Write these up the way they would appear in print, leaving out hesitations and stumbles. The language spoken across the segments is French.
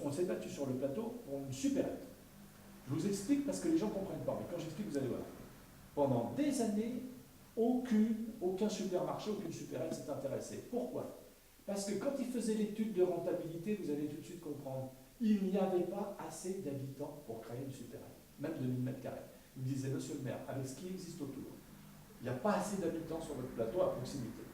on s'est battu sur le plateau pour une supérette. Je vous explique parce que les gens ne comprennent pas, mais quand j'explique, vous allez voir. Pendant des années, aucun supermarché, aucune supérette s'est intéressé. Pourquoi? Parce que quand ils faisaient l'étude de rentabilité, vous allez tout de suite comprendre, il n'y avait pas assez d'habitants pour créer une supérette, même de 1000 mètres carrés. Il me disait, monsieur le maire, avec ce qui existe autour, il n'y a pas assez d'habitants sur votre plateau à proximité.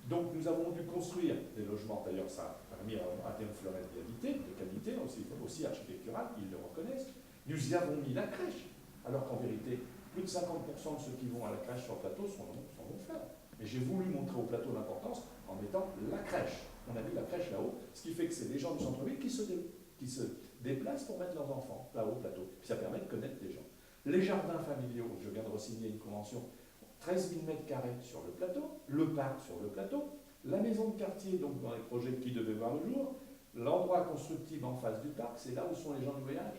Donc nous avons dû construire des logements, d'ailleurs ça a permis à Théo Fleuret d'y habiter, de qualité, aussi architecturale, ils le reconnaissent. Nous y avons mis la crèche, alors qu'en vérité, plus de 50% de ceux qui vont à la crèche sur le plateau sont nos frères. Mais j'ai voulu montrer au plateau l'importance en mettant la crèche. On a mis la crèche là-haut, ce qui fait que c'est les gens du centre-ville qui se déplacent pour mettre leurs enfants là-haut au plateau. Puis ça permet de connaître les gens. Les jardins familiaux, je viens de re-signer une convention, 13 000 mètres carrés sur le plateau, le parc sur le plateau, la maison de quartier, donc dans les projets qui devaient voir le jour, l'endroit constructif en face du parc, c'est là où sont les gens du voyage,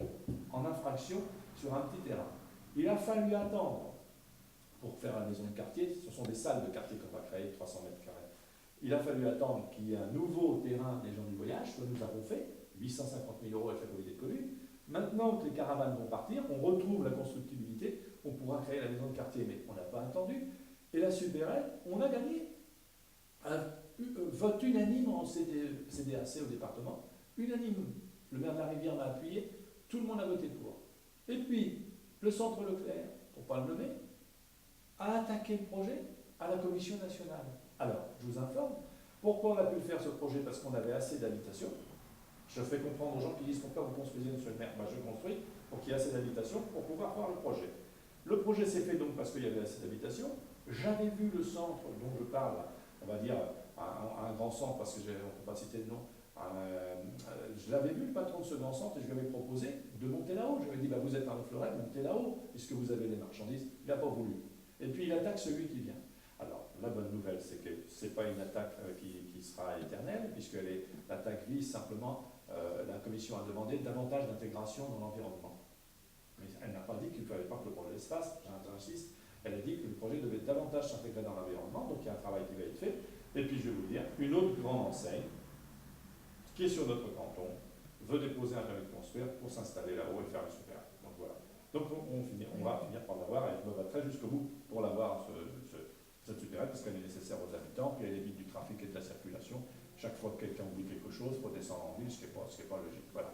en infraction sur un petit terrain. Il a fallu attendre pour faire la maison de quartier, ce sont des salles de quartier qu'on va créer, 300 mètres carrés. Il a fallu attendre qu'il y ait un nouveau terrain des gens du voyage, ce que nous avons fait, 850 000 € avec la communauté de communes. Maintenant que les caravanes vont partir, on retrouve la constructibilité, on pourra créer la maison de quartier, mais on n'a pas attendu. Et la supérette, on a gagné un vote unanime en CDAC au département, unanime. Le maire de la Rivière m'a appuyé, tout le monde a voté pour. Et puis, le centre Leclerc, pour ne pas le nommer, a attaqué le projet à la commission nationale. Alors, je vous informe, pourquoi on a pu faire ce projet? Parce qu'on avait assez d'habitations. Je fais comprendre aux gens qui disent pourquoi vous construisez, monsieur le maire. Moi, je construis pour qu'il y ait assez d'habitations pour pouvoir faire le projet. Le projet s'est fait donc parce qu'il y avait assez d'habitations. J'avais vu le centre dont je parle, on va dire un grand centre, parce qu'on ne peut pas citer le nom. Je l'avais vu, le patron de ce grand centre, et je lui avais proposé de monter là-haut. Je lui ai dit, vous êtes un Fleuret, montez là-haut, puisque vous avez les marchandises. Il n'a pas voulu. Et puis il attaque celui qui vient. Alors, la bonne nouvelle, c'est que ce n'est pas une attaque qui sera éternelle, puisque l'attaque vise simplement, la commission a demandé davantage d'intégration dans l'environnement. Mais elle n'a pas dit qu'il ne fallait pas que le projet se fasse, j'insiste. Elle a dit que le projet devait davantage s'intégrer dans l'environnement, donc il y a un travail qui va être fait. Et puis je vais vous dire, une autre grande enseigne, qui est sur notre canton, veut déposer un permis de construire pour s'installer là-haut et faire une super. Donc voilà. Donc on va finir par l'avoir, et je me battrai jusqu'au bout pour l'avoir, cette supérette, parce qu'elle est nécessaire aux habitants, puis elle évite du trafic et de la circulation. Chaque fois que quelqu'un oublie quelque chose, il faut descendre en ville, ce qui n'est pas logique. Voilà.